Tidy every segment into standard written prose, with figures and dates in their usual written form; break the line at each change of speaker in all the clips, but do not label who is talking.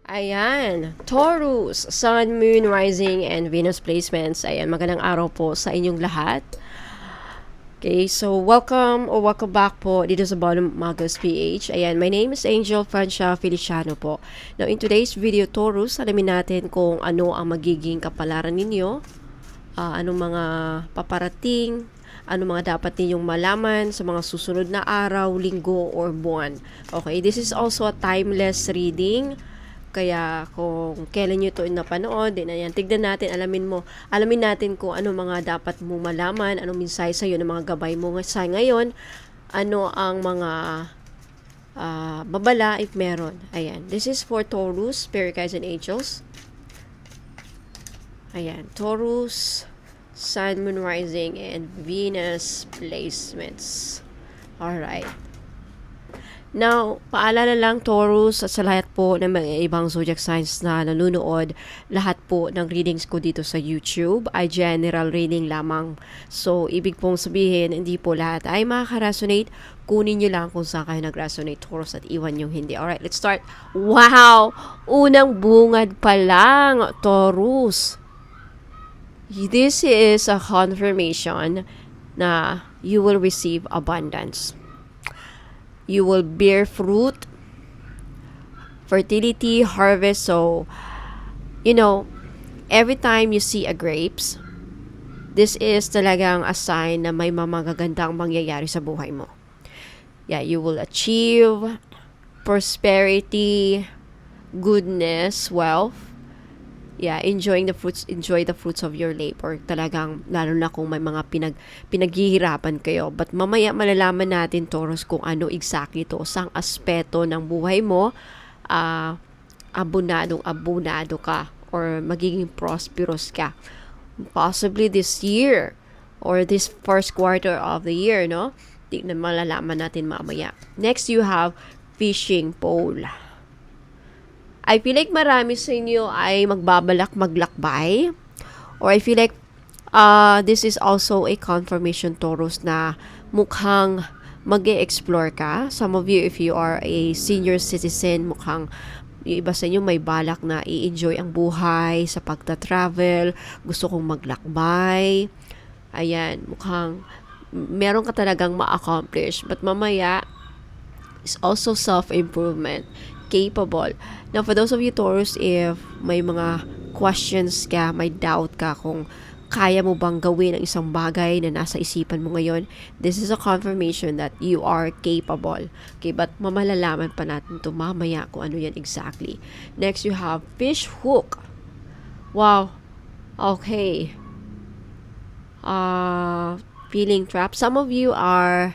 Ayan, Taurus, Sun, Moon, Rising, and Venus placements. Ayan, magandang araw po sa inyong lahat. Okay, so welcome back po dito sa Bottom Magos PH. Ayan, my name is Angel Francia Feliciano po. Now, in today's video, Taurus, alamin natin kung ano ang magiging kapalaran ninyo, anong mga paparating, ano mga dapat ninyong malaman sa mga susunod na araw, linggo, or buwan. Okay, this is also a timeless reading. Kaya kung kailan nyo ito napanood, din ayan, tignan natin, alamin natin kung ano mga dapat mo malaman, anong mensahe sa'yo ng mga gabay mo sa ngayon, ano ang mga babala if meron. Ayan, this is for Taurus, Spirit Guides and Angels. Ayan, Taurus, Sun, Moon, Rising, and Venus placements. Alright. Now, paalala lang Taurus at sa lahat po ng mga ibang zodiac signs na nanonood, lahat po ng readings ko dito sa YouTube ay general reading lamang. So, ibig pong sabihin, hindi po lahat ay makaka-resonate. Kunin nyo lang kung saan kayo nag-resonate, Taurus, at iwan yung hindi. Alright, let's start. Wow! Unang bungad pa lang, Taurus. This is a confirmation na you will receive abundance. You will bear fruit, fertility, harvest. So, every time you see a grapes, this is talagang a sign na may magagandang mangyayari sa buhay mo. Yeah, you will achieve prosperity, goodness, wealth. Yeah, enjoy the fruits of your labor. Talagang, lalo na kung may mga pinaghihirapan kayo. But mamaya malalaman natin, Taurus, kung ano exactly to, sang aspeto ng buhay mo, abunado ka, or magiging prosperous ka. Possibly this year, or this first quarter of the year, no? Tignan, malalaman natin mamaya. Next, you have fishing pole. I feel like marami sa inyo ay magbabalak maglakbay. Or I feel like this is also a confirmation, Taurus, na mukhang mag-e-explore ka. Some of you, if you are a senior citizen, mukhang yung iba sa inyo may balak na i-enjoy ang buhay sa pagta-travel. Gusto kong maglakbay. Ayan, mukhang meron ka talagang ma-accomplish. But mamaya, is also self-improvement. Capable. Now, for those of you, Taurus, if may mga questions ka, may doubt ka kung kaya mo bang gawin ang isang bagay na nasa isipan mo ngayon, this is a confirmation that you are capable. Okay, but mamalalaman pa natin ito mamaya kung ano yan exactly. Next, you have fish hook. Wow. Okay. Feeling trapped. Some of you are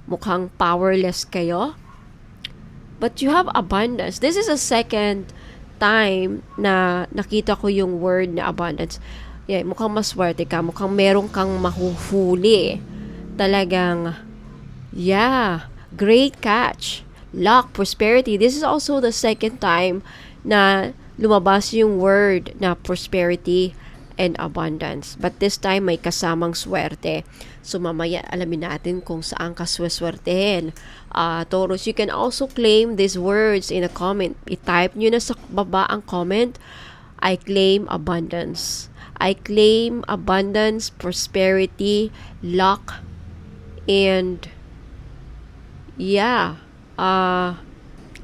mukhang powerless kayo. But you have abundance. This is a second time na nakita ko yung word na abundance. Yeah, mukhang maswerte ka. Mukhang meron kang mahuhuli. Talagang, yeah, great catch. Luck, prosperity. This is also the second time na lumabas yung word na prosperity and abundance. But this time, may kasamang swerte. So, mamaya alamin natin kung saan ka sweswertehin. Taurus, you can also claim these words in a comment. I-type nyo na sa baba ang comment. I claim abundance. I claim abundance, prosperity, luck, and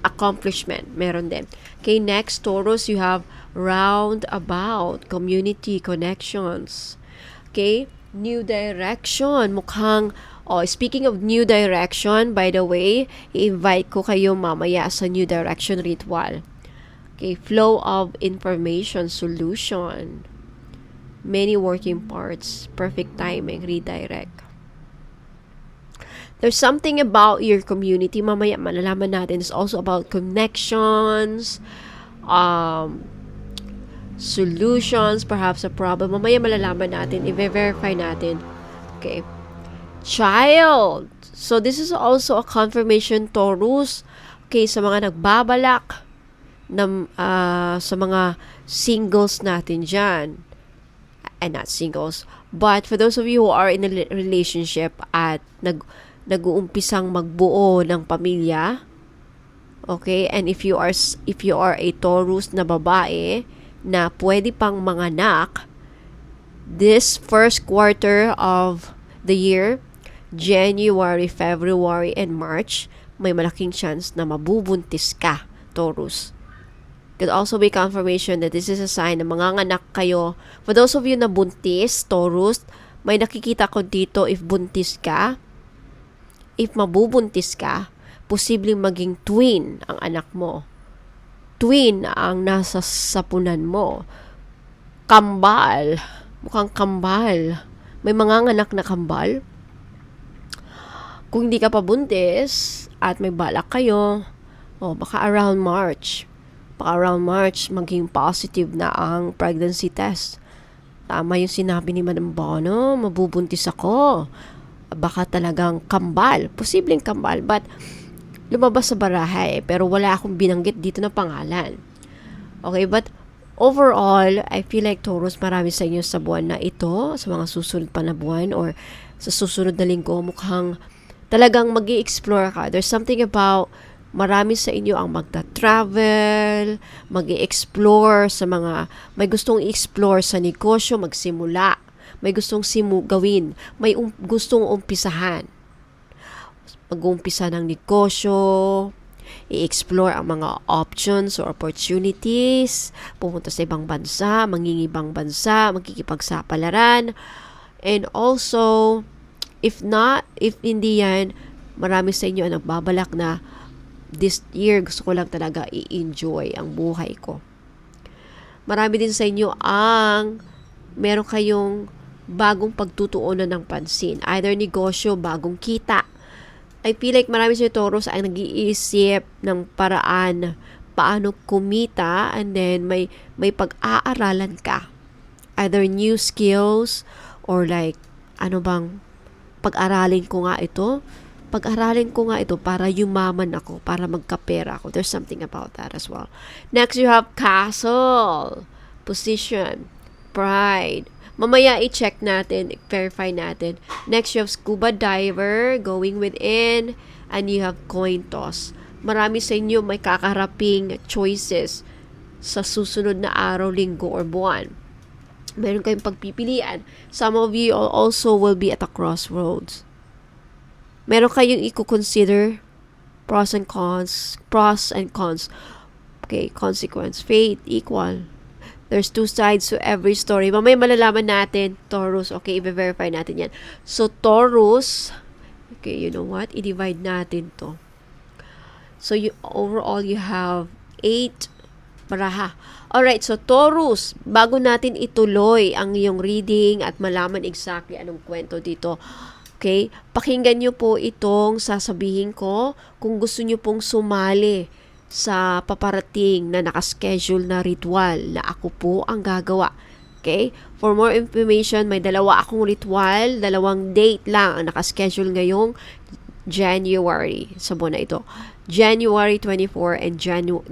accomplishment. Meron din. Okay, next, Taurus, you have roundabout, community connections. Okay, new direction. Mukhang, speaking of new direction, by the way, i-invite ko kayo mamaya sa new direction ritual. Okay, flow of information, solution. Many working parts, perfect timing, redirect. There's something about your community. Mamaya malalaman natin. It's also about connections, solutions, perhaps a problem. Mamaya malalaman natin. I-verify natin. Okay. Child. So, this is also a confirmation, Taurus. Okay, sa mga nagbabalak, sa mga singles natin dyan. And not singles. But for those of you who are in a relationship at nag-uumpisang magbuo ng pamilya, Okay? And if you are a Taurus na babae na pwede pang manganak, this first quarter of the year, January, February, and March, may malaking chance na mabubuntis ka, Taurus. Could also be confirmation that this is a sign na manganganak kayo. For those of you na buntis, Taurus, may nakikita ko dito if buntis ka, if mabubuntis ka, posibleng maging twin ang anak mo. Twin ang nasa sapunan mo. Kambal. Mukhang kambal. May manganganak na kambal. Kung hindi ka pa buntis at may balak kayo, baka around March, maging positive na ang pregnancy test. Tama yung sinabi ni Madam Bono, mabubuntis ako. Baka talagang kambal, posibleng kambal, but lumabas sa baraha pero wala akong binanggit dito na pangalan. Okay, but overall, I feel like Taurus, marami sa inyo sa buwan na ito, sa mga susunod pa na buwan or sa susunod na linggo, mukhang talagang mag-i-explore ka. There's something about marami sa inyo ang magta-travel, mag-i-explore sa mga, may gustong i-explore sa negosyo, magsimula. May gustong gawin. May gustong umpisahan. Mag-uumpisa ng negosyo, i-explore ang mga options or opportunities, pumunta sa ibang bansa, mangingibang bansa, magkikipagsapalaran. And also, if hindi yan, marami sa inyo ang nagbabalak na this year, gusto ko lang talaga i-enjoy ang buhay ko. Marami din sa inyo ang meron kayong bagong pagtutuunan ng pansin. Either negosyo, bagong kita. I feel like marami sa Taurus ay nag-iisip ng paraan paano kumita, and then may pag-aaralan ka. Either new skills or like, pag-aralin ko nga ito para yumaman ako, para magkapera ako. There's something about that as well. Next, you have Castle, position, pride. Mamaya i-check natin, verify natin. Next, you have Scuba Diver, going within, and you have Coin Toss. Marami sa inyo may kakaharaping choices sa susunod na araw, linggo, or buwan. Meron kayong pagpipilian. Some of you also will be at a crossroads. Meron kayong i-consider pros and cons. Okay, consequence, fate, equal. There's two sides to every story. Mamaya malalaman natin, Taurus. Okay, i-verify natin yan. So, Taurus, okay, you know what? I-divide natin to. So, overall, you have 8 baraha. Alright, so Taurus, bago natin ituloy ang iyong reading at malaman exactly anong kwento dito, okay, pakinggan nyo po itong sasabihin ko kung gusto nyo pong sumali sa paparating na nakaschedule na ritual na ako po ang gagawa. Okay? For more information, may 2 akong ritual, 2 date lang ang nakaschedule ngayong January sa buwan na ito. January 24 and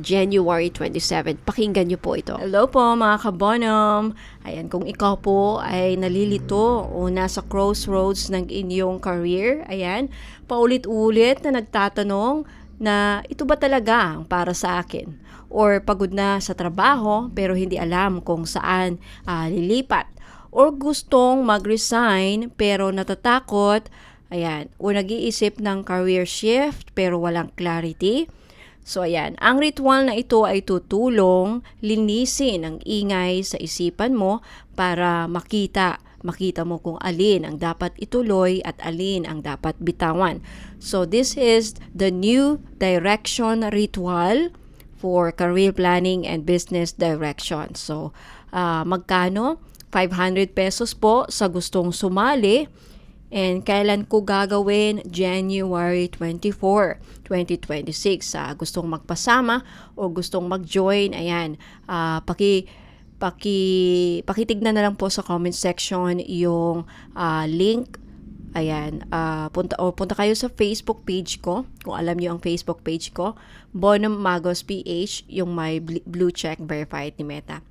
January 27. Pakinggan nyo po ito.
Hello po mga kabonom. Ayan, kung ikaw po ay nalilito o nasa crossroads ng inyong career, ayan, paulit-ulit na nagtatanong na ito ba talaga ang para sa akin? Or pagod na sa trabaho pero hindi alam kung saan lilipat. Or gustong mag-resign pero natatakot, ayan, o nag-iisip ng career shift pero walang clarity. So ayan, ang ritual na ito ay tutulong linisin ang ingay sa isipan mo para makita mo kung alin ang dapat ituloy at alin ang dapat bitawan. So this is the new direction ritual for career planning and business direction. So magkano? 500 pesos po sa gustong sumali. And kailan ko gagawin? January 24, 2026. Gustong magpasama o gustong mag-join, ayan, pakitignan na lang po sa comment section yung link. Ayan, punta kayo sa Facebook page ko, kung alam niyo ang Facebook page ko, Bonum Magos PH, yung may blue check verified ni Meta.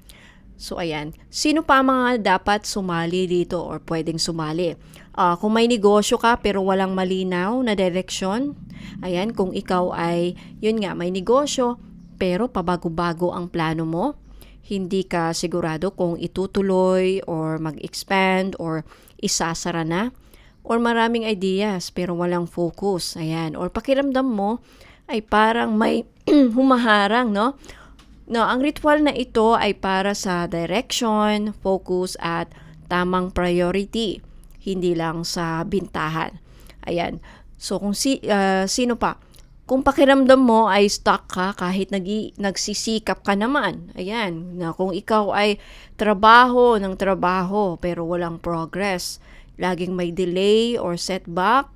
So ayan, sino pa ang mga dapat sumali dito or pwedeng sumali? Kung may negosyo ka pero walang malinaw na direksyon, ayan, kung ikaw ay, yun nga, may negosyo pero pabago-bago ang plano mo, hindi ka sigurado kung itutuloy or mag-expand or isasara na, or maraming ideas pero walang focus, ayan, or pakiramdam mo ay parang may humaharang, no? No, ang ritual na ito ay para sa direction, focus at tamang priority, hindi lang sa bintahan. Ayan. So sino pa? Kung pakiramdam mo ay stuck ka kahit nagsisikap ka naman. Ayan, na kung ikaw ay trabaho ng trabaho pero walang progress, laging may delay or setback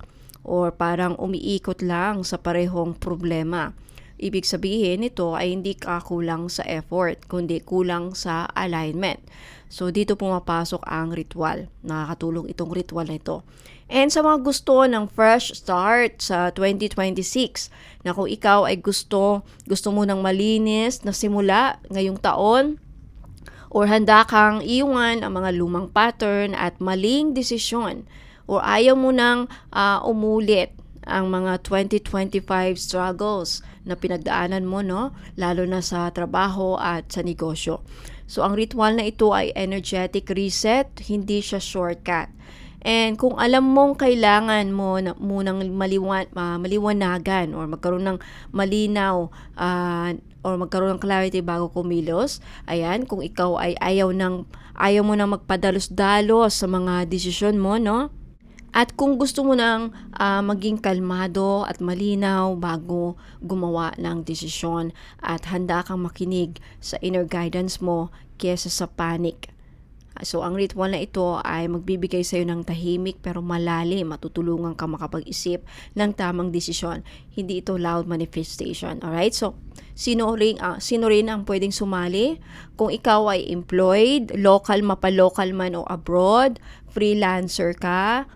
or parang umiikot lang sa parehong problema. Ibig sabihin nito ay hindi ka kulang sa effort, kundi kulang sa alignment. So dito pumapasok ang ritual. Nakakatulong itong ritual na ito. And sa mga gusto ng fresh start sa 2026, na kung ikaw ay gusto mo ng malinis na simula ngayong taon, or handa kang iwan ang mga lumang pattern at maling desisyon, or ayaw mo nang umulit ang mga 2025 struggles na pinagdaanan mo, no? Lalo na sa trabaho at sa negosyo. So, ang ritual na ito ay energetic reset, hindi siya shortcut. And kung alam mong kailangan mo na munang maliwanagan or magkaroon ng malinaw or magkaroon ng clarity bago kumilos, ayan, kung ikaw ay ayaw mo nang magpadalos-dalos sa mga desisyon mo, no? At kung gusto mo nang maging kalmado at malinaw bago gumawa ng desisyon at handa kang makinig sa inner guidance mo kesa sa panic. So, ang ritual na ito ay magbibigay sa iyo ng tahimik pero malalim, matutulungan ka makapag-isip ng tamang desisyon. Hindi ito loud manifestation. Alright? So, sino rin ang pwedeng sumali? Kung ikaw ay employed, local, mapa-local man o abroad, freelancer ka,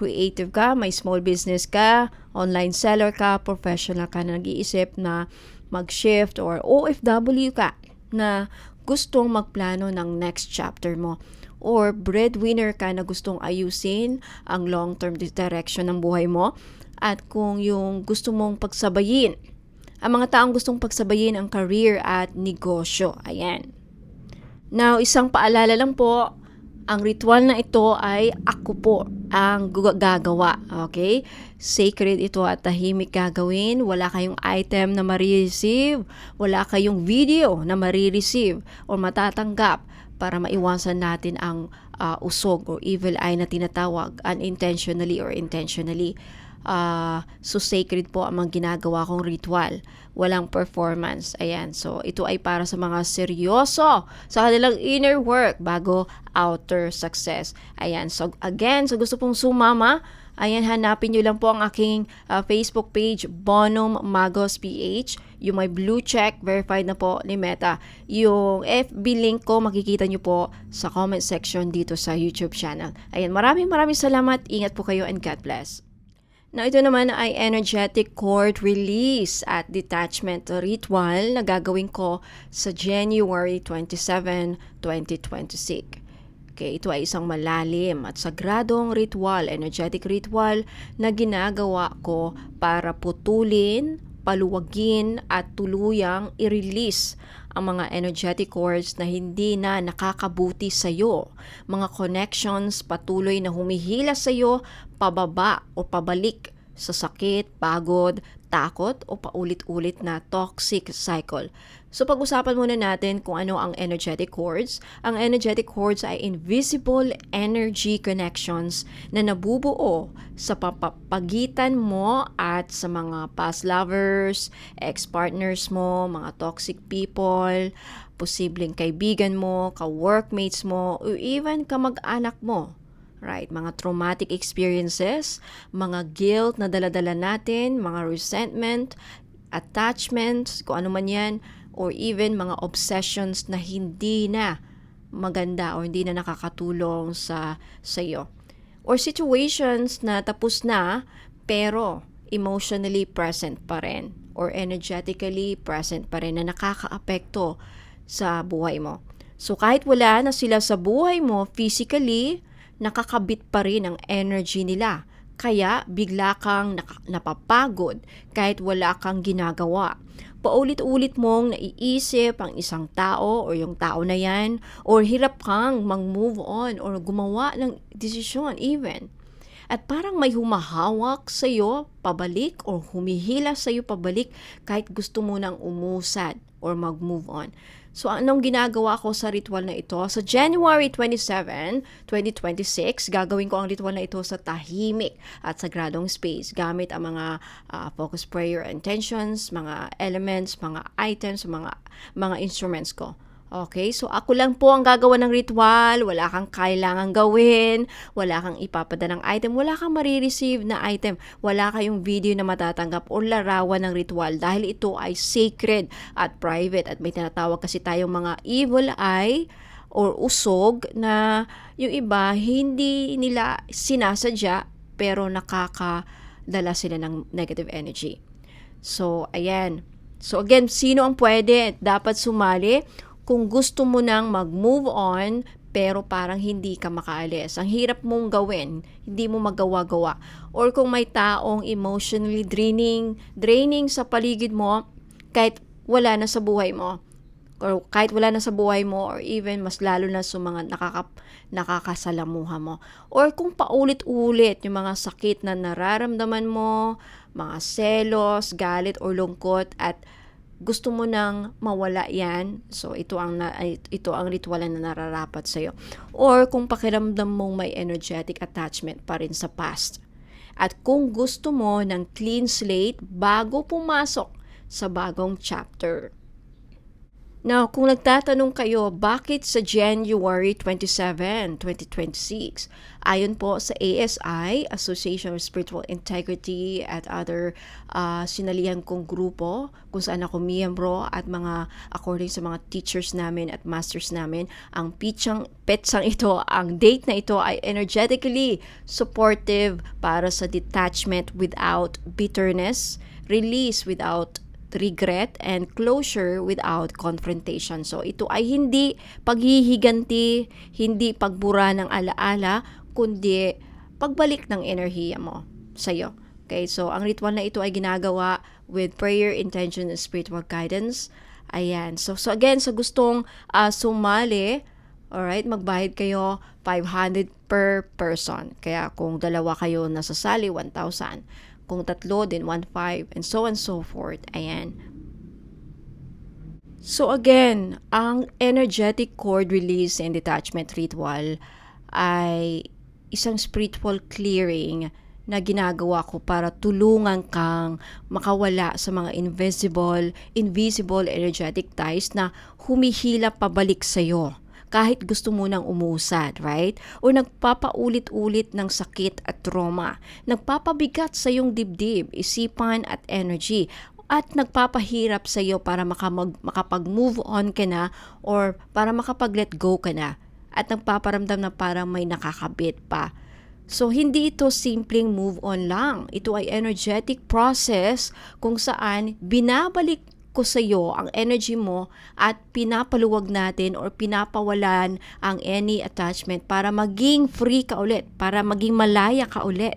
creative ka, may small business ka, online seller ka, professional ka na nag-iisip na mag-shift, or OFW ka na gustong magplano ng next chapter mo, or breadwinner ka na gustong ayusin ang long-term direction ng buhay mo, at kung yung gusto mong pagsabayin, ang mga taong gustong pagsabayin ang career at negosyo. Ayan. Now, isang paalala lang po, ang ritual na ito ay ako po ang gagawa. Okay? Sacred ito at tahimik gagawin. Wala kayong item na marireceive. Wala kayong video na marireceive o matatanggap para maiwasan natin ang usog or evil eye na tinatawag unintentionally or intentionally. So sacred po ang mga ginagawa kong ritual. Walang performance. Ayan. So ito ay para sa mga seryoso sa kanilang inner work bago outer success. Ayan. So again, so gusto pong sumama, ayan, hanapin nyo lang po ang aking Facebook page, Bonum Magos PH. Yung may blue check, verified na po ni Meta. Yung FB link ko, makikita nyo po sa comment section dito sa YouTube channel. Ayan, maraming salamat. Ingat po kayo and God bless. Now, ito naman ay energetic cord release at detachment ritual na gagawin ko sa January 27, 2026. Okay, ito ay isang malalim at sagradong ritual, energetic ritual na ginagawa ko para putulin, paluwagin at tuluyang i-release ang mga energetic cords na hindi na nakakabuti sa iyo. Mga connections patuloy na humihila sa iyo pababa o pabalik sa sakit, pagod, takot o paulit-ulit na toxic cycle. So pag-usapan muna natin kung ano ang energetic cords. Ang energetic cords ay invisible energy connections na nabubuo sa pagitan mo at sa mga past lovers, ex-partners mo, mga toxic people, posibleng kaibigan mo, ka-workmates mo, or even kamag-anak mo. Right, mga traumatic experiences, mga guilt na dala-dala natin, mga resentment, attachments, kung ano man yan, or even mga obsessions na hindi na maganda o hindi na nakakatulong sa iyo. Or situations na tapos na pero emotionally present pa rin or energetically present pa rin na nakakaapekto sa buhay mo. So kahit wala na sila sa buhay mo physically, nakakabit pa rin ang energy nila. Kaya bigla kang napapagod kahit wala kang ginagawa. Paulit-ulit mong naiisip ang isang tao o yung tao na yan, or hirap kang mag-move on or gumawa ng desisyon even. At parang may humahawak sa iyo pabalik or humihila sa iyo pabalik kahit gusto mo nang umusad or mag-move on. So anong ginagawa ko sa ritual na ito? Sa January 27, 2026, gagawin ko ang ritual na ito sa tahimik at sagradong space gamit ang mga focus prayer intentions, mga elements, mga items, mga instruments ko. Okay, so ako lang po ang gagawa ng ritual, wala kang kailangang gawin, wala kang ipapadala ng item, wala kang marireceive na item, wala kayong video na matatanggap o larawan ng ritual dahil ito ay sacred at private at may tinatawag kasi tayong mga evil eye or usog na yung iba hindi nila sinasadya pero nakakadala sila ng negative energy. So, ayan. So, again, sino ang pwede? Dapat sumali kung gusto mo nang mag-move on pero parang hindi ka makaalis. Ang hirap mong gawin, hindi mo magawa-gawa. Or kung may taong emotionally draining sa paligid mo kahit wala na sa buhay mo. Or kahit wala na sa buhay mo or even mas lalo na sa mga nakakasalamuha mo. Or kung paulit-ulit yung mga sakit na nararamdaman mo, mga selos, galit or lungkot at gusto mo nang mawala yan, so ito ang ritual na nararapat sa iyo. Or kung pakiramdam mong may energetic attachment pa rin sa past. At kung gusto mo ng clean slate bago pumasok sa bagong chapter. Now, kung nagtatanong kayo, bakit sa January 27, 2026? Ayon po sa ASI, Association of Spiritual Integrity at other sinalihan kong grupo kung saan ako miyembro at according sa mga teachers namin at masters namin, ang petsang ito, ang date na ito ay energetically supportive para sa detachment without bitterness, release without regret, and closure without confrontation. So, ito ay hindi paghihiganti, hindi pagbura ng alaala, kundi pagbalik ng enerhiya mo sa'yo. Okay, so ang ritual na ito ay ginagawa with prayer, intention, and spiritual guidance. Ayan. So again, sa gustong sumali, alright, magbayad kayo 500 per person. Kaya kung dalawa kayo nasasali, 1,000. Kung tatlo din, 1,500 and so on and so forth. Ayan. So again, ang energetic cord release and detachment ritual ay isang spiritual clearing na ginagawa ko para tulungan kang makawala sa mga invisible energetic ties na humihila pabalik sa'yo kahit gusto mo nang umusad, right? O nagpapaulit-ulit ng sakit at trauma, nagpapabigat sa iyong dibdib, isipan at energy, at nagpapahirap sa iyo para makapag-move on ka na or para makapag-let go ka na, at nagpaparamdam na parang may nakakabit pa. So, hindi ito simpleng move on lang. Ito ay energetic process kung saan binabalik ko sa iyo ang energy mo at pinapaluwag natin or pinapawalan ang any attachment para maging free ka ulit, para maging malaya ka ulit.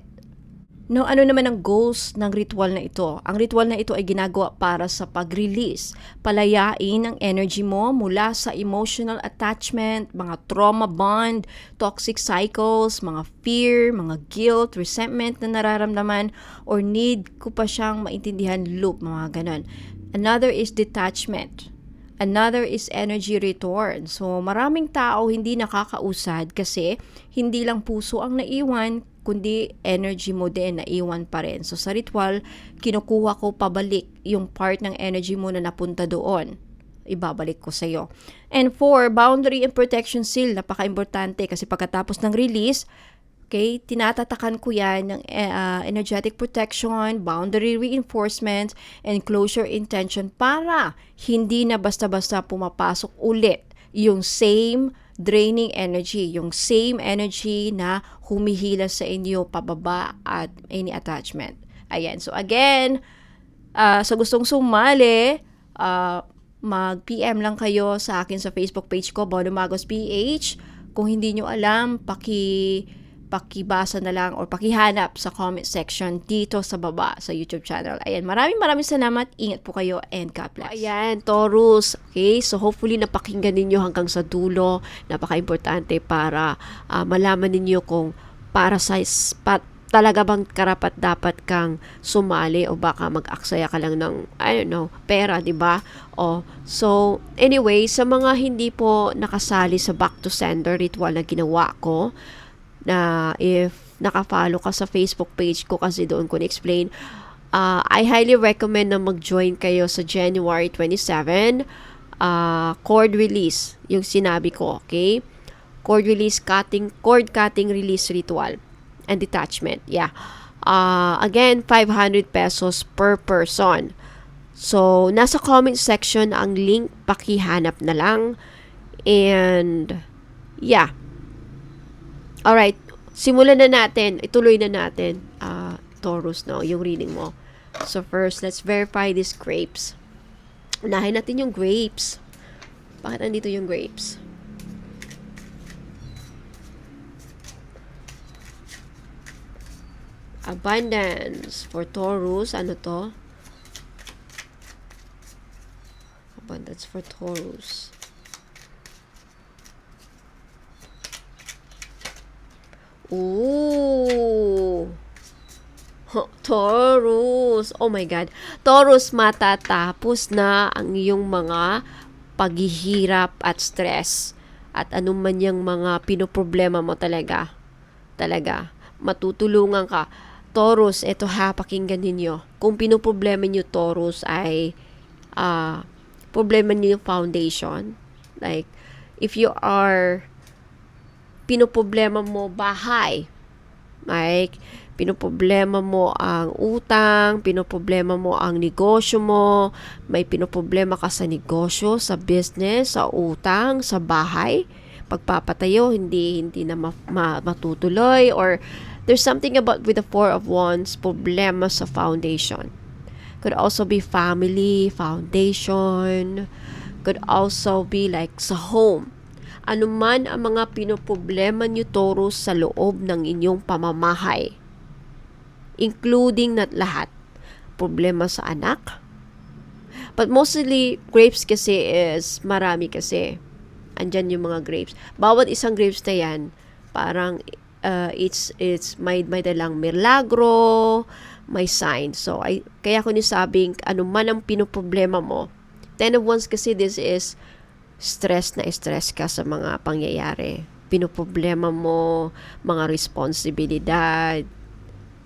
No, ano naman ang goals ng ritual na ito? Ang ritual na ito ay ginagawa para sa pag-release, palayain ang energy mo mula sa emotional attachment, mga trauma bond, toxic cycles, mga fear, mga guilt, resentment na nararamdaman, or need ko pa siyang maintindihan loop, mga ganon. Another is detachment. Another is energy return. So, maraming tao hindi nakakausad kasi hindi lang puso ang naiwan, kundi energy mo din naiwan pa rin. So, sa ritual, kinukuha ko pabalik yung part ng energy mo na napunta doon. Ibabalik ko sa'yo. And 4, boundary and protection seal. Napaka-importante kasi pagkatapos ng release, okay, tinatatakan ko yan ng energetic protection, boundary reinforcement, and closure intention para hindi na basta-basta pumapasok ulit yung same draining energy, yung same energy na humihila sa inyo pababa at any attachment. Ayan. So again, sa gustong sumali, mag-PM lang kayo sa akin sa Facebook page ko, Bono Magos PH. Kung hindi nyo alam, pakibasa na lang or pakihanap sa comment section dito sa baba sa YouTube channel. Ayan, maraming salamat. Ingat po kayo and God bless.
Ayan, Taurus. Okay, so hopefully napakinggan ninyo hanggang sa dulo. Napaka-importante para malaman ninyo kung para sa talaga bang karapat dapat kang sumali o baka mag-aksaya ka lang ng, I don't know, pera, di ba? So, anyway, sa mga hindi po nakasali sa back to sender ritual na ginawa ko, na if naka-follow ka sa Facebook page ko kasi doon ko na-explain, I highly recommend na mag-join kayo sa January 27, cord release, yung sinabi ko, okay? Cord cutting release ritual and detachment. Yeah. Again, 500 pesos per person. So, nasa comment section ang link, pakihanap na lang. And, yeah. Alright, simulan na natin. Ituloy na natin, Taurus, no, yung reading mo. So, first, let's verify these grapes. Unahin natin yung grapes. Bakit andito yung grapes? Abundance for Taurus. Ano to? Abundance for Taurus. Ooh. Taurus. Oh my God. Taurus, matatapos na ang iyong mga paghihirap at stress. At anuman yung mga pinoproblema mo talaga. Matutulungan ka. Taurus, eto ha, pakinggan ninyo. Kung pinoproblema nyo, Taurus, ay problema nyo yung foundation. Like, if you are pinoproblema mo bahay, like, pinoproblema mo ang utang, pinoproblema mo ang negosyo mo, may pinoproblema ka sa negosyo, sa business, sa utang, sa bahay, pagpapatayo, hindi na matutuloy, or there's something about with the Four of Wands, problema sa foundation. Could also be family, foundation, could also be like sa home. Ano man ang mga pinoproblema nyo, Taurus, sa loob ng inyong pamamahay, including na lahat, problema sa anak. But mostly, grapes kasi is, marami kasi. Andyan yung mga grapes. Bawat isang grapes na yan, parang it's may dalang milagro, may sign. So, kaya ko nisabing, ano man ang pinoproblema mo. 10 of Wands kasi this is stress ka sa mga pangyayari. Pinoproblema mo, mga responsibilidad,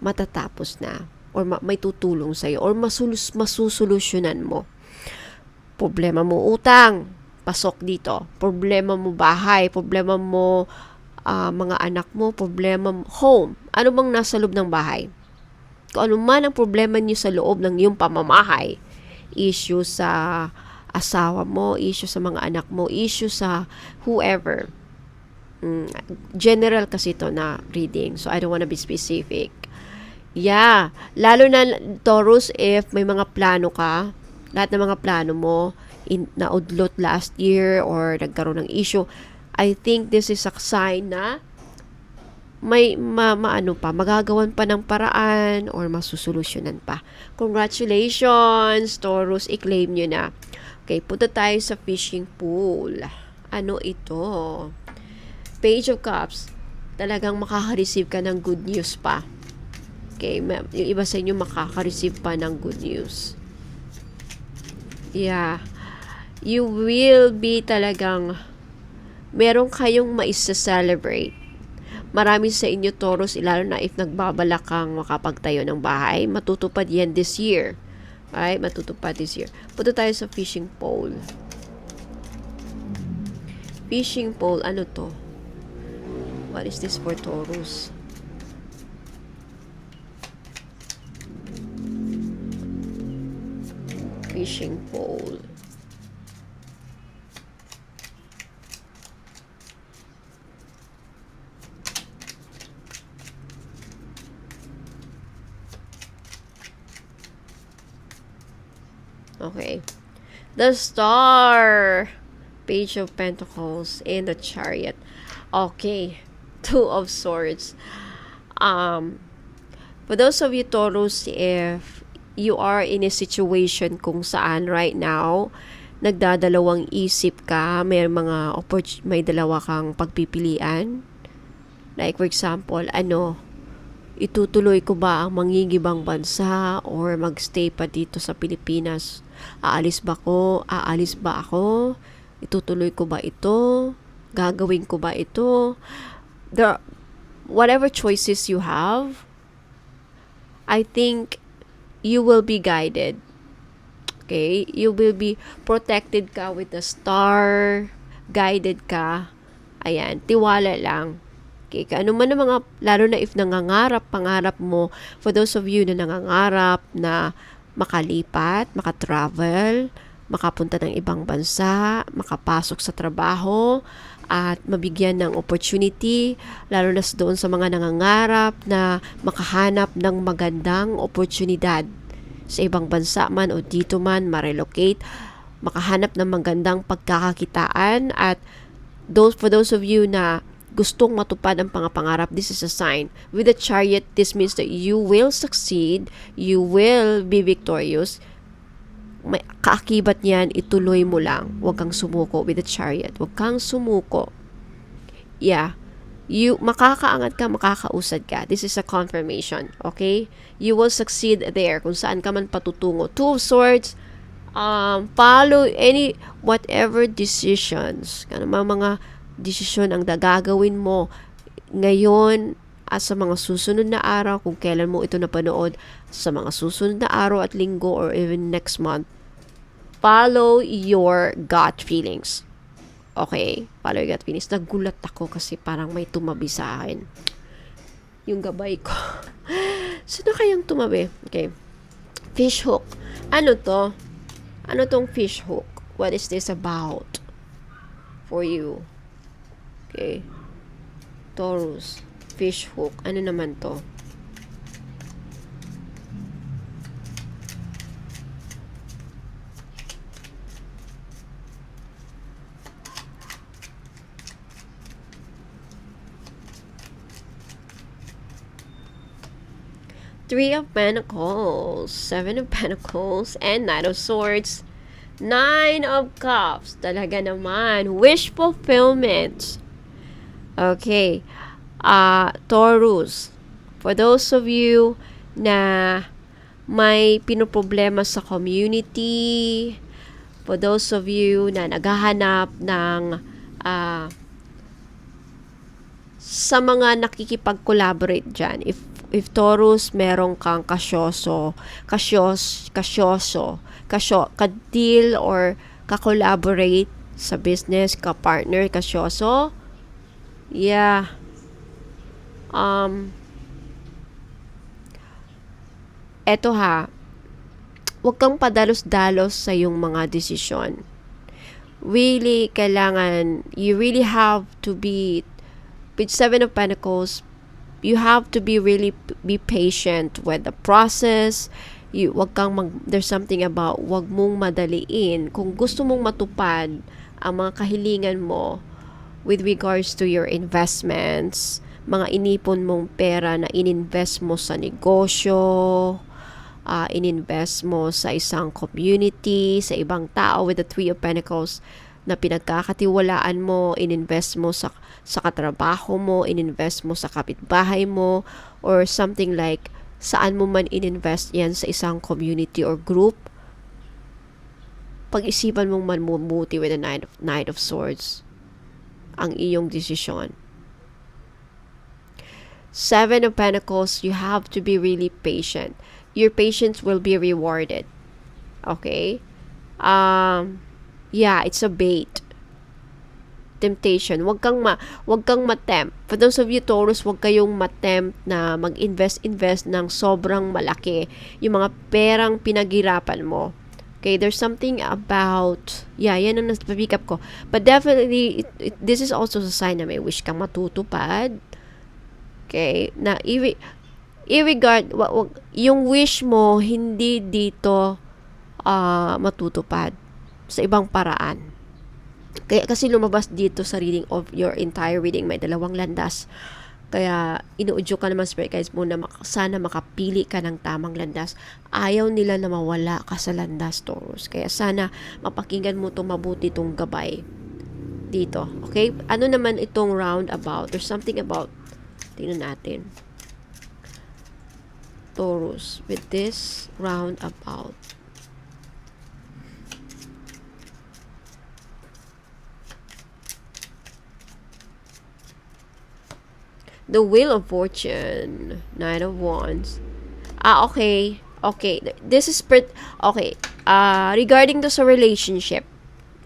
matatapos na. Or may tutulong sa'yo. Or masusolusyonan mo. Problema mo utang, pasok dito. Problema mo bahay, problema mo mga anak mo, problema mo home. Ano bang nasa loob ng bahay? Kung ano man ang problema niyo sa loob ng iyong pamamahay, issue sa asawa mo, issue sa mga anak mo, issue sa whoever. General kasi ito na reading, so I don't wanna be specific. Yeah, lalo na Taurus, if may mga plano ka, lahat ng mga plano mo naudlot last year or nagkaroon ng issue, I think this is a sign na may magagawan pa ng paraan or masusolusyonan pa. Congratulations, Taurus, i-claim nyo na. Okay, punta tayo sa fishing pool. Ano ito? Page of Cups. Talagang makaka-receive ka ng good news pa. Okay, yung iba sa inyo makaka-receive pa ng good news. Yeah. You will be talagang meron kayong maisa-celebrate. Marami sa inyo, Taurus, lalo na if nagbabalak kang makapagtayo ng bahay, matutupad yan this year. Alright, matutupad this year. Punta tayo sa fishing pole. Fishing pole, ano to? What is this for Taurus? Fishing pole. Okay. The Star, Page of Pentacles, and the Chariot. Okay, Two of Swords. For those of you Taurus, if you are in a situation kung saan right now nagdadalawang isip ka, may dalawa kang pagpipilian. Like for example, itutuloy ko ba ang mangingibang bansa or magstay pa dito sa Pilipinas? Aalis ba ako? Itutuloy ko ba ito? Gagawin ko ba ito? Whatever choices you have, I think you will be guided. Okay? You will be protected ka with the star, guided ka. Ayan, tiwala lang. Okay, ano man ang mga, lalo na if pangarap mo, for those of you na nangangarap na makalipat, makatravel, makapunta ng ibang bansa, makapasok sa trabaho, at mabigyan ng opportunity, lalo na doon sa mga nangangarap na makahanap ng magandang oportunidad sa ibang bansa man o dito man, ma-relocate, makahanap ng magandang pagkakakitaan, at for those of you na gustong matupad ang pangarap, this is a sign. With the Chariot, this means that you will succeed, you will be victorious. May kaakibat niyan, ituloy mo lang. Huwag kang sumuko with the Chariot. Huwag kang sumuko. Yeah. Makakaangat ka, makakausad ka. This is a confirmation. Okay? You will succeed there kung saan ka man patutungo. Two of Swords, follow whatever decisions. Mga desisyon ang gagawin mo ngayon at sa mga susunod na araw, kung kailan mo ito napanood, sa mga susunod na araw at linggo or even next month. Follow your gut feelings. Okay, follow your gut feelings. Nagulat ako kasi parang may tumabi sa akin. Yung gabay ko. Sino kayang tumabi? Okay. Fish hook. Ano to? Ano tong fish hook? What is this about? For you. Okay. Taurus. Fish hook. Ano naman to? Three of Pentacles, Seven of Pentacles, and Knight of Swords, Nine of Cups. Talaga naman. Wish fulfillment. Okay. Taurus. For those of you na may pinoproblema sa community, for those of you na naghahanap ng sa mga nakikipag-collaborate dyan, if Taurus, meron kang ka-deal or ka-collaborate sa business, ka-partner, kasyoso, yeah. Eto huwag kang padalos-dalos sa iyong mga desisyon. Really, you really have to be, with Seven of Pentacles, you have to be patient with the process. There's something about wag mong madaliin. Kung gusto mong matupad ang mga kahilingan mo with regards to your investments, mga inipon mong pera na ininvest mo sa negosyo, ininvest mo sa isang community, sa ibang tao, with the Three of Pentacles na pinagkakatiwalaan mo, ininvest mo sa katrabaho mo, ininvest mo sa kapitbahay mo, or something like saan mo man ininvest yan sa isang community or group, pag-isipan mong mabuti with the Knight of Swords ang iyong desisyon. Seven of Pentacles, you have to be really patient. Your patience will be rewarded. Okay? Yeah, it's a bait. Temptation. Wag kang matempt. For those of you Taurus, wag kayong matempt na mag-invest ng sobrang malaki. Yung mga perang pinaghirapan mo. Okay, there's something about, yan ang nasa-pick up ko. But definitely, this is also a sign na may wish kang matutupad. Okay, na yung wish mo, hindi dito matutupad. sa ibang paraan. Kaya kasi lumabas dito sa reading of your entire reading, may dalawang landas. Kaya inuudyo ka naman spirit guides mo na sana makapili ka ng tamang landas. Ayaw nila na mawala ka sa landas, Taurus. Kaya sana mapakinggan mo itong mabuti itong gabay dito. Okay? Ano naman itong roundabout? There's something about, tingnan natin. Taurus with this roundabout. The Wheel of Fortune, Knight of Wands. Okay. Okay. This is okay. Regarding to sa relationship.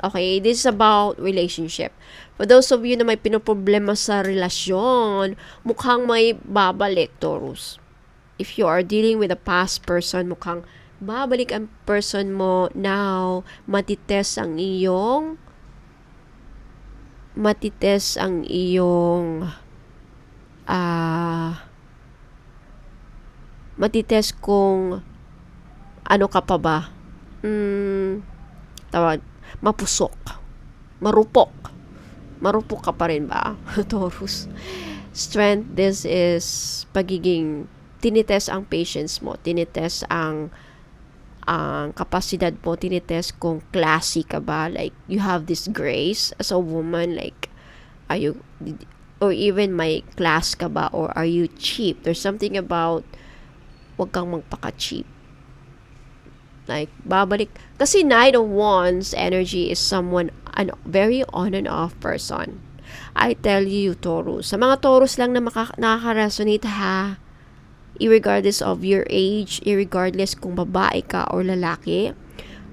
Okay, this is about relationship. For those of you na may pinoproblema sa relasyon, mukhang may babalik, Taurus. If you are dealing with a past person, mukhang babalik ang person mo now. Matites ang iyong matites kung ano ka pa ba. Tawag, mapusok. Marupok ka pa rin ba, Taurus? Strength, this is pagiging, tinites ang patience mo, tinites ang kapasidad mo, tinites kung classy ka ba, like, you have this grace as a woman, like, are you, or even may class ka ba, or are you cheap? There's something about, wag kang magpaka-cheap. Like, babalik. Kasi Knight of Wands energy is someone, very on and off person. I tell you, Taurus. Sa mga Taurus lang na nakaka-resonate ha, irregardless of your age, irregardless kung babae ka or lalaki,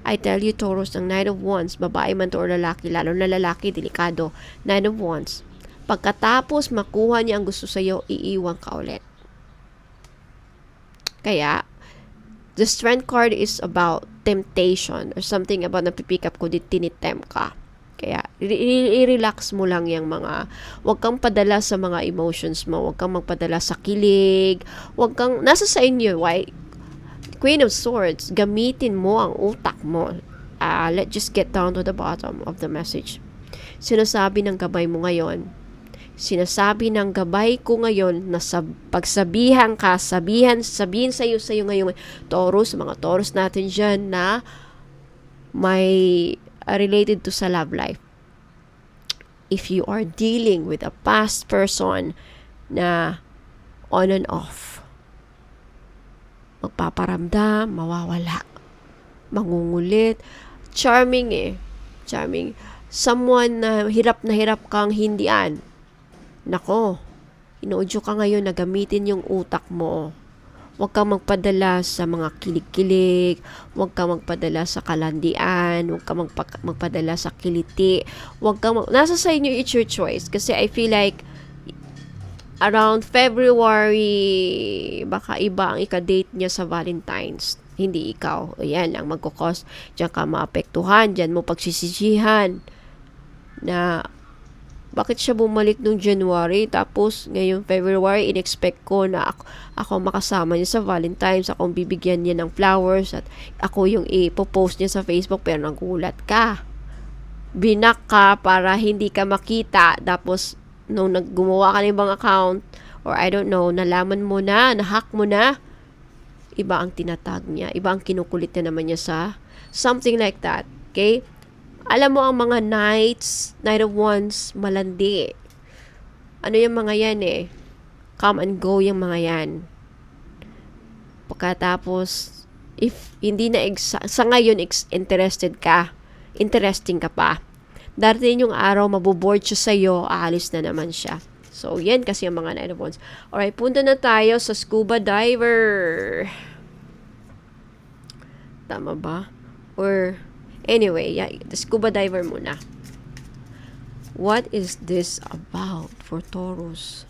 I tell you, Taurus, ang Knight of Wands, babae man to or lalaki, lalo na lalaki, delikado. Knight of Wands, pagkatapos makuha niya ang gusto sa'yo, iiwan ka ulit. Kaya, the Strength card is about temptation or something about napipick up ko di tinitempt ka. Kaya, i-relax mo lang yung mga, wag kang padala sa mga emotions mo, wag kang magpadala sa kilig, wag kang, nasa sa inyo, why? Queen of Swords, gamitin mo ang utak mo. Let's just get down to the bottom of the message. Sinasabi ng gabay mo ngayon, sinasabi ng gabay ko ngayon na pagsabihan ka, sabihin sa'yo ngayon, Taurus, mga Taurus natin dyan na may related to sa love life. If you are dealing with a past person na on and off, magpaparamdam, mawawala, mangungulit, charming. Someone na hirap kang hindian. Nako, inuudyo ka ngayon na gamitin yung utak mo. Huwag kang magpadala sa mga kilig-kilig, huwag kang magpadala sa kalandian, huwag kang magpadala sa kiliti, nasa sa inyo, it's your choice. Kasi I feel like, around February, baka iba ang ika-date niya sa Valentine's. Hindi ikaw. Ayan, ang magkukos. Diyan ka maapektuhan, diyan mo pagsisisihan na bakit siya bumalik nung January, tapos ngayon February, in-expect ko na ako makasama niya sa Valentine's, akong bibigyan niya ng flowers, at ako yung i-post niya sa Facebook, pero nagulat ka. Binak ka para hindi ka makita, tapos nung gumawa ka ng ibang account, or I don't know, nalaman mo na, nahack mo na, iba ang tinatag niya, iba ang kinukulit na naman niya sa something like that. Okay? Alam mo ang mga Knight of Wands, malandi. Ano yung mga yan come and go yung mga yan. Pagkatapos, if hindi na sa ngayon interesting ka pa, darating yung araw, maboboard siya sa'yo, aalis na naman siya. So, yan kasi yung mga Knight of Wands. Alright, punta na tayo sa scuba diver. Tama ba? Or anyway, the scuba diver muna. What is this about for Taurus?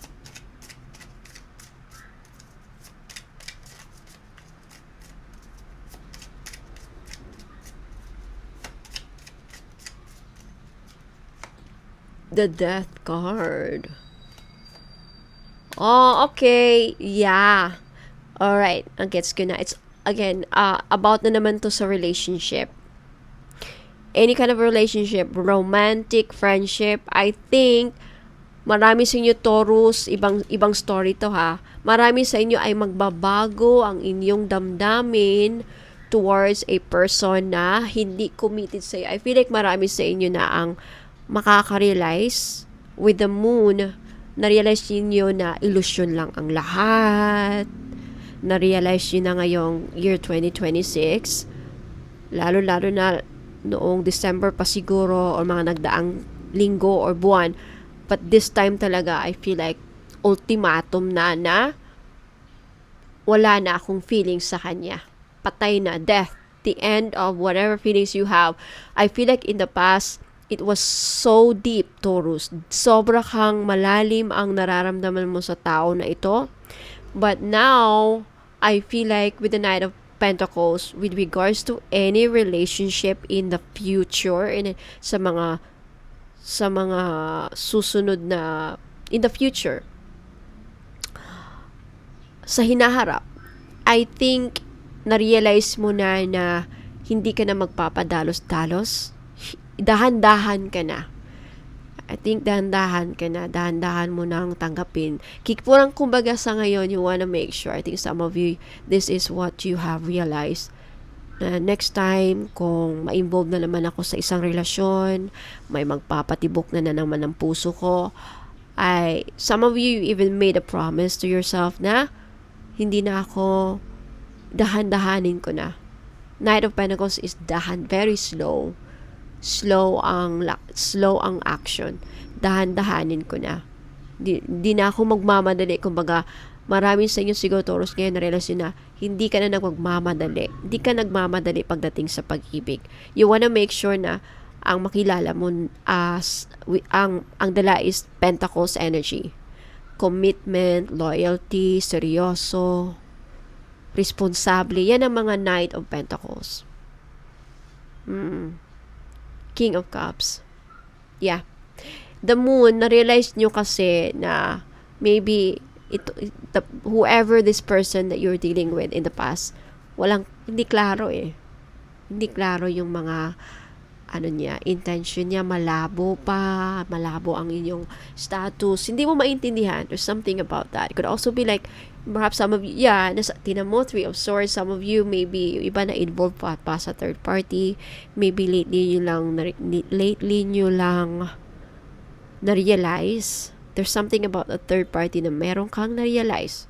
The Death card. Oh, okay. Yeah. Alright. Ang gets ko na. It's, again, about na naman to sa relationship. any kind of relationship, romantic, friendship, I think marami sa inyo Taurus, ibang story to ha. Marami sa inyo ay magbabago ang inyong damdamin towards a person na hindi committed sa iyo. I feel like marami sa inyo na ang makaka-realize with the moon, na-realize niyo na illusion lang ang lahat. Na-realize niyo na ngayong year 2026, lalo-lalo na noong December pa siguro or mga nagdaang linggo or buwan. But this time talaga, I feel like ultimatum na wala na akong feelings sa kanya. Patay na, death, the end of whatever feelings you have. I feel like in the past, it was so deep, Taurus. Sobra kang malalim ang nararamdaman mo sa tao na ito. But now, I feel like with the Knight of Pentacles, with regards to any relationship in the future, sa mga susunod na in the future, sa hinaharap, I think na-realize mo na hindi ka na magpapadalos-dalos. Dahan-dahan ka na. I think dahan-dahan mo nang tanggapin. Kikpurang kumbaga sa ngayon, you wanna make sure, I think some of you, this is what you have realized. Next time, kung ma-involve na naman ako sa isang relasyon, may magpapatibok na naman ang puso ko, some of you even made a promise to yourself na hindi na ako, dahan-dahanin ko na. Knight of Pentacles is very slow. Slow ang action. Dahan-dahanin ko na. Di na ako magmamadali. Kumbaga, marami sa inyo siguro Taurus ngayon na-realize na hindi ka na nagmamamadali. Hindi ka nagmamadali pagdating sa pag-ibig. You wanna make sure na ang makilala mo ang dala is Pentacles energy. Commitment, loyalty, seryoso, responsable. Yan ang mga Knight of Pentacles. King of Cups. Yeah. The Moon, na-realize nyo kasi na maybe whoever this person that you're dealing with in the past, hindi klaro eh. Hindi klaro yung mga intention niya, malabo ang inyong status. Hindi mo maintindihan. There's something about that. It could also be like, perhaps some of you, tinan mo, 3 of Swords, some of you, maybe, iba na involved pa sa third party. Maybe lately nyo lang na-realize, there's something about a third party na meron kang na-realize.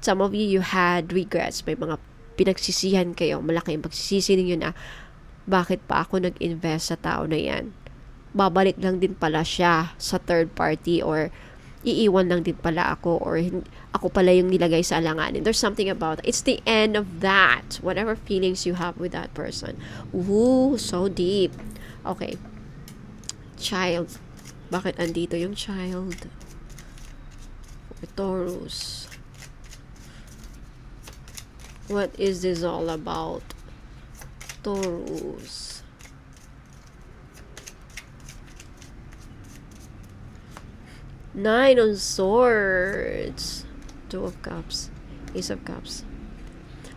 Some of you had regrets. May mga pinagsisihan kayo. Malaki yung pagsisisi ninyo na, bakit pa ako nag-invest sa tao na yan? Babalik lang din pala siya sa third party, or iiwan lang din pala ako, or ako pala yung nilagay sa alanganin. There's something about it. It's the end of that. Whatever feelings you have with that person. Ooh, so deep. Okay. Child. Bakit andito yung child? Taurus. What is this all about? Taurus. Nine of Swords. 2 of Cups. Ace of Cups.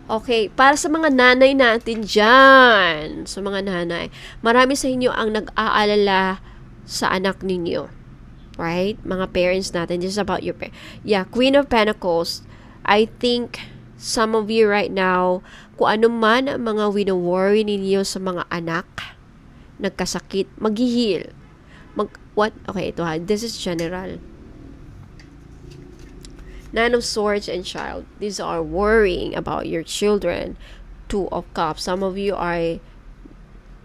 Okay, para sa mga nanay natin dyan, sa mga nanay, marami sa inyo ang nag-aalala sa anak ninyo. Right? Mga parents natin. This is about your parents. Yeah, Queen of Pentacles. I think some of you right now, kung ano man ang mga wino-worry ninyo sa mga anak, nagkasakit, mag-heal. Okay, ito ha. This is general. Nine of Swords and Child. These are worrying about your children. 2 of Cups. Some of you are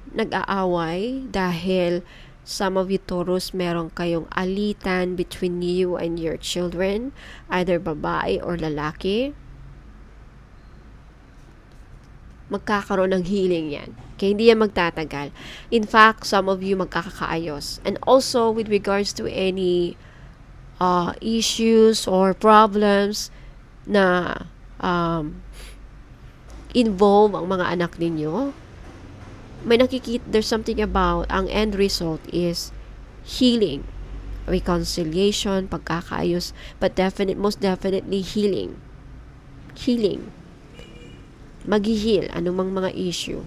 nag-aaway dahil some of you Taurus, meron kayong alitan between you and your children. Either babae or lalaki. Magkakaroon ng healing yan. Kaya hindi yan magtatagal. In fact, some of you magkakaayos. And also, with regards to any issues or problems na involve ang mga anak ninyo, may nakikita, there's something about, ang end result is healing, reconciliation, pagkakaayos, but most definitely healing. Mag-heal, anumang mga issue.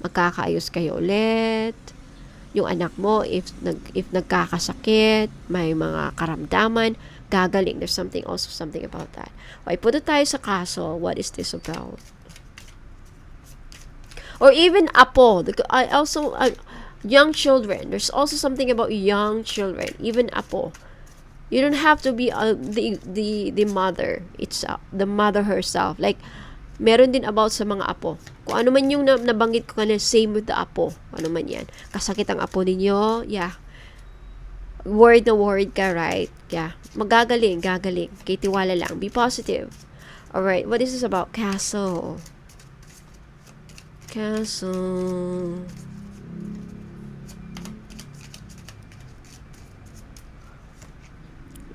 magkakaayos kayo ulit. Yung anak mo, if nagkakasakit, may mga karamdaman, gagaling. There's something about that. Okay, punta tayo sa kaso. What is this about? Or even apo. Young children. There's also something about young children. Even apo. You don't have to be the mother. It's the mother herself. Like, meron din about sa mga apo. Kung ano man yung nabanggit ko kanina, same with the apo. Ano man yan. Kasakit ang apo ninyo, yeah. Worried na worried ka, right? Yeah. Magagaling. Kay tiwala lang. Be positive. Alright, what is this about? Castle.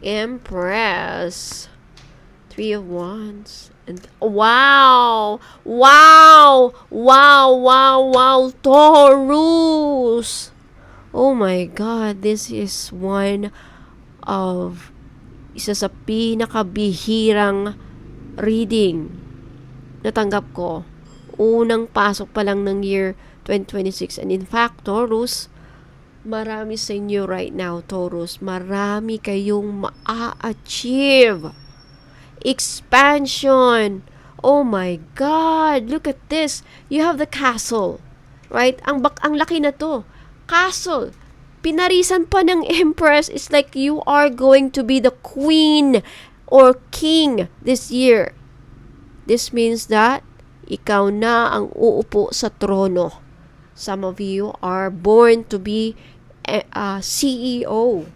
Empress. 3 of Wands. And wow, Taurus. Oh my God, this is one of isa sa pinakabihirang reading natanggap ko. Unang pasok pa lang ng year 2026. And in fact, Taurus, marami sa inyo right now, Taurus, marami kayong ma-achieve. Expansion. Oh my God, look at this. You have the castle. Right? Ang laki na to. Castle. Pinarisan pa ng Empress. It's like you are going to be the queen or king this year. This means that ikaw na ang uupo sa trono. Some of you are born to be a CEO.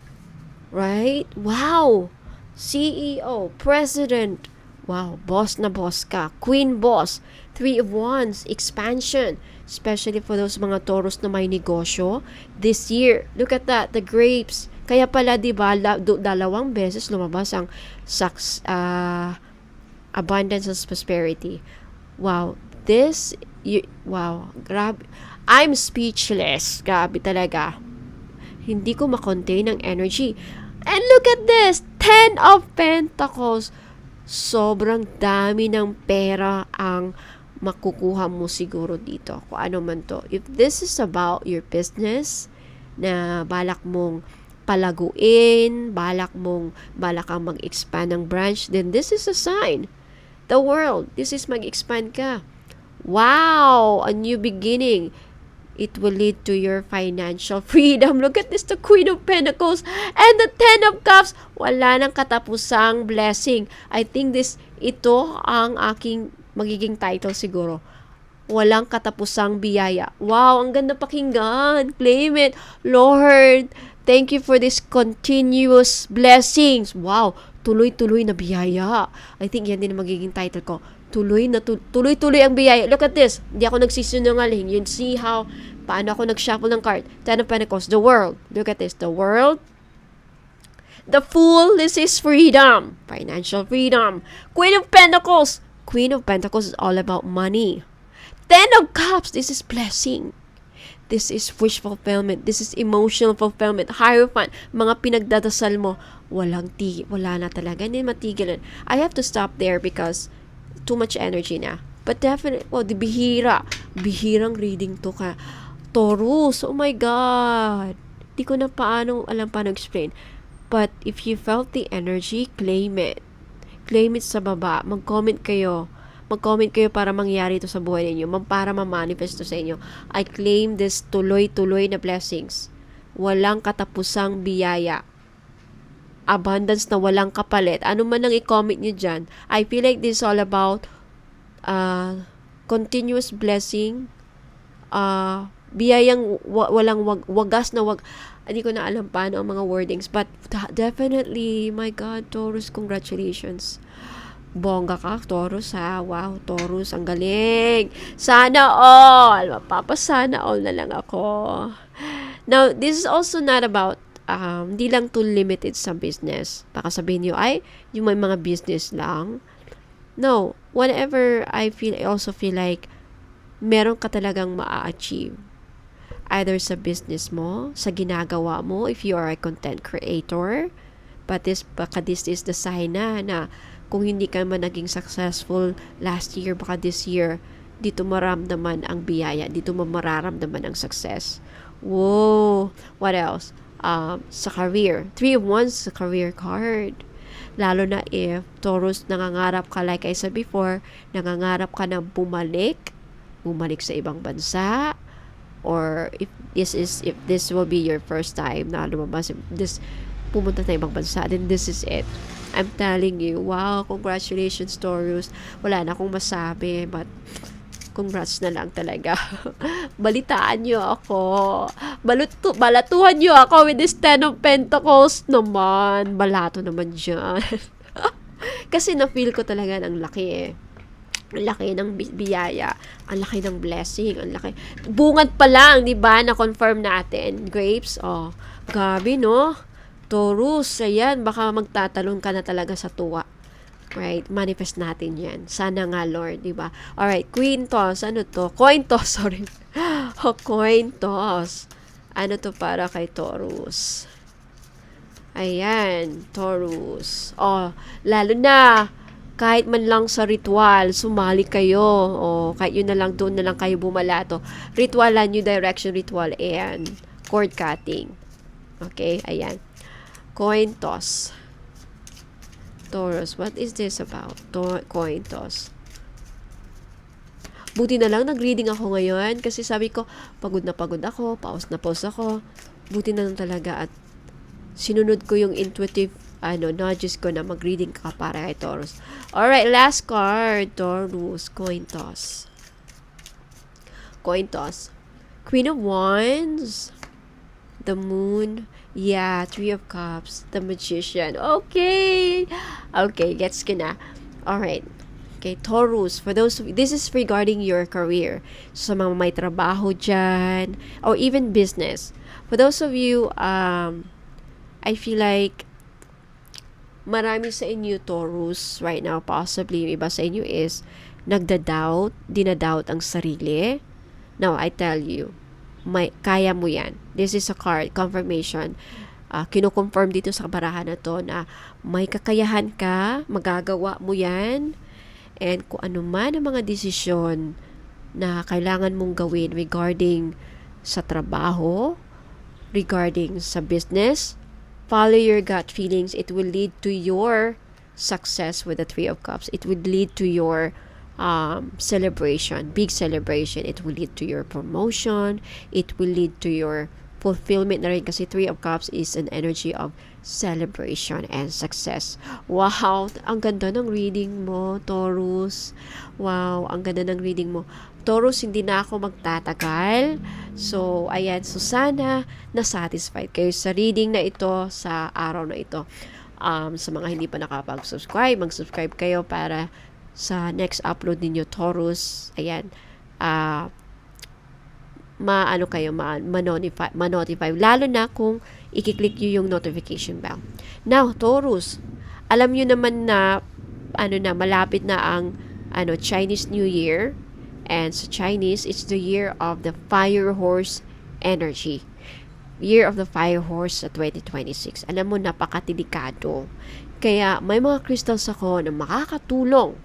Right? Wow. CEO, President. Wow, boss na boss ka. Queen boss. 3 of Wands, expansion. Especially for those mga Taurus na may negosyo. This year, look at that, the grapes. Kaya pala, di ba, dalawang beses lumabas ang abundance and prosperity. Wow, wow, grabe. I'm speechless. Grabe talaga. Hindi ko makontain ang energy. And look at this, 10 of Pentacles. Sobrang dami ng pera ang makukuha mo siguro dito. Kung ano man to. If this is about your business, na balak mong palaguin, balak kang mag-expand ng branch, then this is a sign. The world, this is mag-expand ka. Wow, a new beginning. It will lead to your financial freedom. Look at this, the Queen of Pentacles and the 10 of Cups. Wala nang katapusang blessing. I think ito ang aking magiging title siguro. Walang katapusang biyaya. Wow, ang ganda pakinggan. Claim it. Lord, thank you for this continuous blessings. Wow, tuloy-tuloy na biyaya. I think yan din ang magiging title ko. Tuloy-tuloy ang biyaya. Look at this. Hindi ako nagsisinungaling. You see paano ako nag-shuffle ng card. 10 of Pentacles. The world. Look at this. The world. The Fool. This is freedom. Financial freedom. Queen of Pentacles. Queen of Pentacles is all about money. 10 of Cups. This is blessing. This is wish fulfillment. This is emotional fulfillment. Hierophant. Mga pinagdadasal mo. Wala na talaga. Hindi matigilan. I have to stop there because too much energy na. But definitely, bihirang reading to ka. Taurus, oh my God. Di ko na alam paano explain. But if you felt the energy, claim it. Claim it sa baba. Mag-comment kayo. Para mangyari ito sa buhay ninyo. Para ma-manifest to sa inyo. I claim this tuloy-tuloy na blessings. Walang katapusang biyaya. Abundance na walang kapalit. Ano man ang i-comment nyo dyan. I feel like this is all about continuous blessing. Biyayang walang wagas na hindi ko na alam paano ang mga wordings. But definitely, my God, Taurus, congratulations. Bongga ka, Taurus, ha? Wow, Taurus, ang galing. Sana all. Mapapasana all na lang ako. Now, this is also not about di lang to limited sa business. Baka sabihin nyo, yung may mga business lang. No, whenever I also feel like meron ka talagang ma-achieve. Either sa business mo, sa ginagawa mo, if you are a content creator. But this is the sign na kung hindi ka man naging successful last year, baka this year, dito maramdaman ang biyaya, dito mo mararamdaman ang success. Whoa! What else? Sa career. Three of Wands sa career card. Lalo na if Taurus, nangangarap ka, like I said before, nangangarap ka na bumalik sa ibang bansa, or if this will be your first time na lumabas, pumunta sa ibang bansa, then this is it. I'm telling you, wow, congratulations Taurus. Wala na akong masabi, but congrats na lang talaga. Balitaan nyo ako. Balatuhan nyo ako with this Ten of Pentacles naman. Balato naman dyan. Kasi na-feel ko talaga ng laki eh. Ang laki ng biyaya. Ang laki ng blessing. Ang laki. Bungad pa lang, di ba? Na-confirm natin. Grapes, oh. Gabi, no? Taurus, ayan. Baka magtatalon ka na talaga sa tuwa. Right? Manifest natin yan. Sana nga, Lord, di ba? Alright, Queen Toss. Ano to? Coin Toss, sorry. Coin Toss. Ano to para kay Taurus? Ayan, Taurus. Oh, lalo na, kahit man lang sa ritual, sumali kayo. O, kahit yun na lang, doon na lang kayo bumalato. Ritual, New Direction Ritual, and cord cutting. Okay, ayan. Coin Toss. Taurus, what is this about? Coin toss. Buti na lang nag-reading ako ngayon kasi sabi ko, pagod na pagod ako, pause na pause ako. Buti na lang talaga at sinunod ko yung intuitive nudges ko na mag-reading ka para kay Taurus. Alright, last card. Taurus, coin toss. Coin toss. Queen of Wands. The Moon. Yeah, Three of Cups. The Magician. Okay. Okay, gets ko na. Alright. Okay, Taurus. For those this is regarding your career. So, sa mga may trabaho dyan, or even business. For those of you, I feel like marami sa inyo, Taurus, right now, possibly, yung iba sa inyo is nagda-doubt, dinadoubt ang sarili. Now, I tell you, kaya mo yan. This is a card, confirmation. Kino-confirm dito sa barahan na to na may kakayahan ka, magagawa mo yan, and kung ano man ang mga desisyon na kailangan mong gawin regarding sa trabaho, regarding sa business, follow your gut feelings. It will lead to your success with the Three of Cups. It will lead to your celebration, big celebration. It will lead to your promotion. It will lead to your fulfillment na rin kasi Three of Cups is an energy of celebration and success. Wow! Ang ganda ng reading mo, Taurus. Wow! Ang ganda ng reading mo. Taurus, hindi na ako magtatagal. So, ayan. So, sana na-satisfied kayo sa reading na ito sa araw na ito. Sa mga hindi pa nakapag-subscribe, mag-subscribe kayo para sa next upload ninyo, Taurus. Ayan. Ma-notify. Lalo na kung i-click nyo yung notification bell. Now, Taurus, alam nyo naman na malapit na ang Chinese New Year. And sa Chinese, it's the year of the Fire Horse energy. Year of the Fire Horse sa 2026. Alam mo, napakadelikado. Kaya may mga crystals ako na makakatulong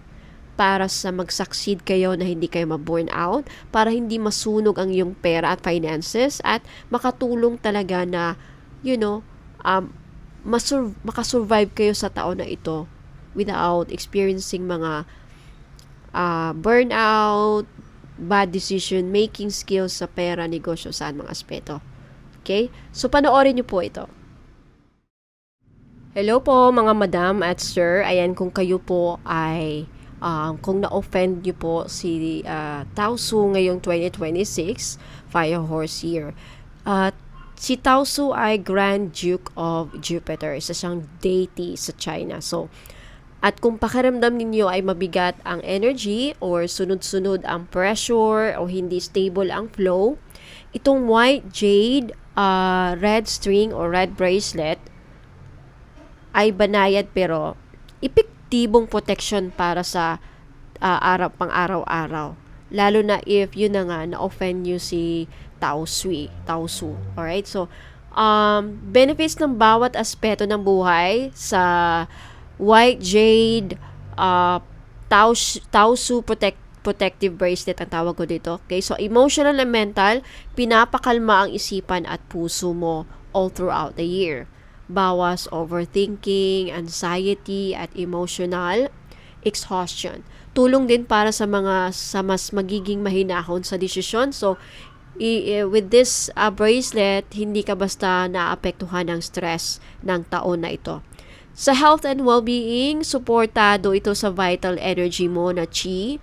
para sa mag-succeed kayo na hindi kayo ma-burn out, para hindi masunog ang iyong pera at finances, at makatulong talaga na, makasurvive kayo sa taon na ito without experiencing mga burnout, bad decision making skills sa pera, negosyo, saan mga aspeto. Okay? So, panoorin niyo po ito. Hello po mga madam at sir. Ayan, kung kayo po ay kung na-offend niyo po si Taosu ngayong 2026, Fire Horse year. Si Taosu ay Grand Duke of Jupiter, isa siyang deity sa China. So, at kung pakiramdam ninyo ay mabigat ang energy or sunod-sunod ang pressure o hindi stable ang flow, itong white jade, red string or red bracelet ay banayad pero epektibong protection para sa pang-araw-araw. Lalo na if yun na nga na-offend nyo si Taosu. Alright? So, benefits ng bawat aspeto ng buhay sa white jade, Taosu protective bracelet ang tawag ko dito. Okay, so emotional and mental, pinapakalma ang isipan at puso mo all throughout the year. Bawas overthinking, anxiety, at emotional exhaustion. Tulong din para sa mas magiging mahinahon sa desisyon. So, with this bracelet, hindi ka basta naapektuhan ng stress ng taon na ito. Sa health and well-being, suportado ito sa vital energy mo na chi,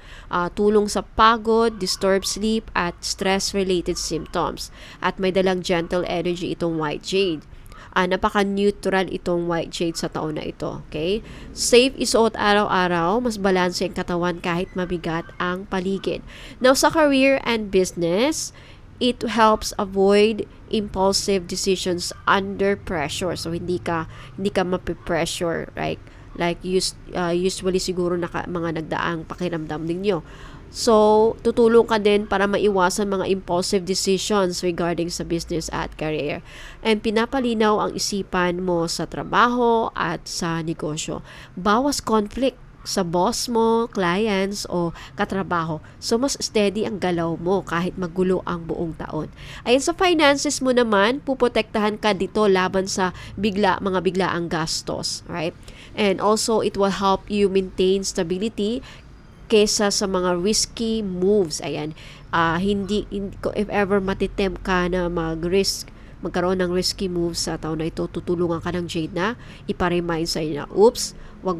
tulong sa pagod, disturbed sleep, at stress-related symptoms. At may dalang gentle energy itong white jade. Napaka-neutral itong white jade sa taon na ito. Okay? Safe isuot araw-araw, mas balanse ang katawan kahit mabigat ang paligid. Now, sa career and business, it helps avoid impulsive decisions under pressure. So hindi ka mape-pressure, right? Usually siguro mga nagdaang pakiramdam ninyo. So tutulong ka din para maiwasan mga impulsive decisions regarding sa business at career. And pinapalinaw ang isipan mo sa trabaho at sa negosyo. Bawas conflict sa boss mo, clients, o katrabaho. So, mas steady ang galaw mo kahit magulo ang buong taon. Ayan, sa finances mo naman, puprotektahan ka dito laban sa mga biglaang gastos. Right? And also, it will help you maintain stability kesa sa mga risky moves. Ayan, if ever matitempt ka na magkaroon ng risky moves sa taon na ito, tutulungan ka ng Jade na ipa-remind sa iyo na, oops, wag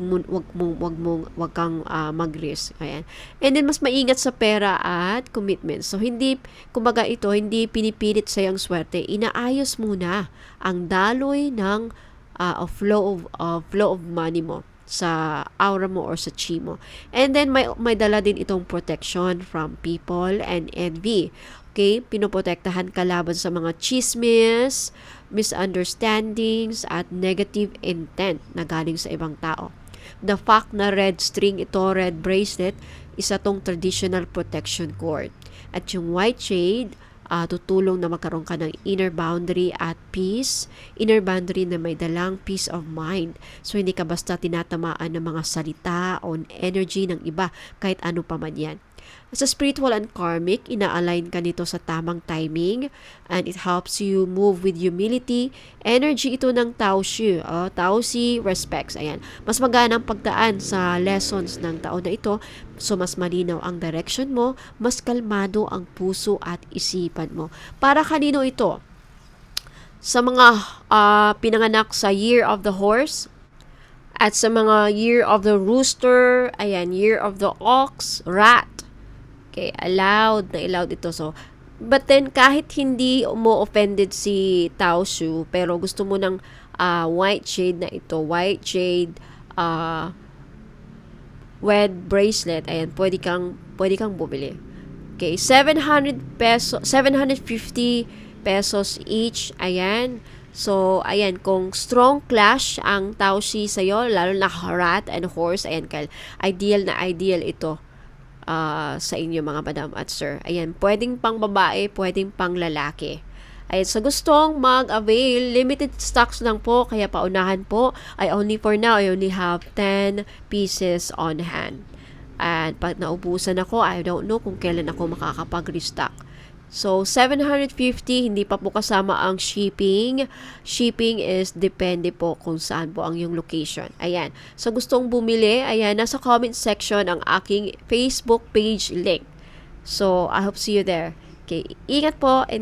kang mag-risk. Ayan. And then mas maingat sa pera at commitment. So hindi pinipilit sa yung swerte. Inaayos muna ang daloy ng flow of money mo sa aura mo or sa chi mo. And then may dala din itong protection from people and envy. Okay, pinoprotektahan ka laban sa mga chismis, misunderstandings, at negative intent na galing sa ibang tao. The fact na red bracelet, isa tong traditional protection cord. At yung white jade, tutulong na magkaroon ka ng inner boundary at peace. Inner boundary na may dalang peace of mind. So, hindi ka basta tinatamaan ng mga salita o energy ng iba, kahit ano pa man yan. Sa spiritual and karmic, ina-align ka nito sa tamang timing and it helps you move with humility. Energy ito ng Tao Xi respects. Ayan. Mas maganang pagdaan sa lessons ng taon na ito. So, mas malinaw ang direction mo, mas kalmado ang puso at isipan mo. Para kanino ito? Sa mga pinanganak sa Year of the Horse, at sa mga Year of the Rooster, ayan, Year of the Ox, Rat. Okay, allowed ito. So, but then, kahit hindi mo offended si Tao Xu, pero gusto mo ng white jade na ito, white jade wed bracelet, ayan, pwede kang bumili. Okay, 750 pesos each, ayan. So, ayan, kung strong clash ang Tao Xi sa'yo, lalo na rat and horse, ayan, ideal ito sa inyo mga madam at sir. Ayan, pwedeng pang babae, pwedeng pang lalaki. Ayan, sa gustong mag-avail, limited stocks lang po, kaya paunahan po. I only have 10 pieces on hand. And pag naubusan ako, I don't know kung kailan ako makakapag-restock. So, 750, hindi pa po kasama ang shipping. Shipping is depende po kung saan po ang yung location. Ayan. So, gustong bumili, ayan, nasa comment section ang aking Facebook page link. So, I hope see you there. Okay, ingat po and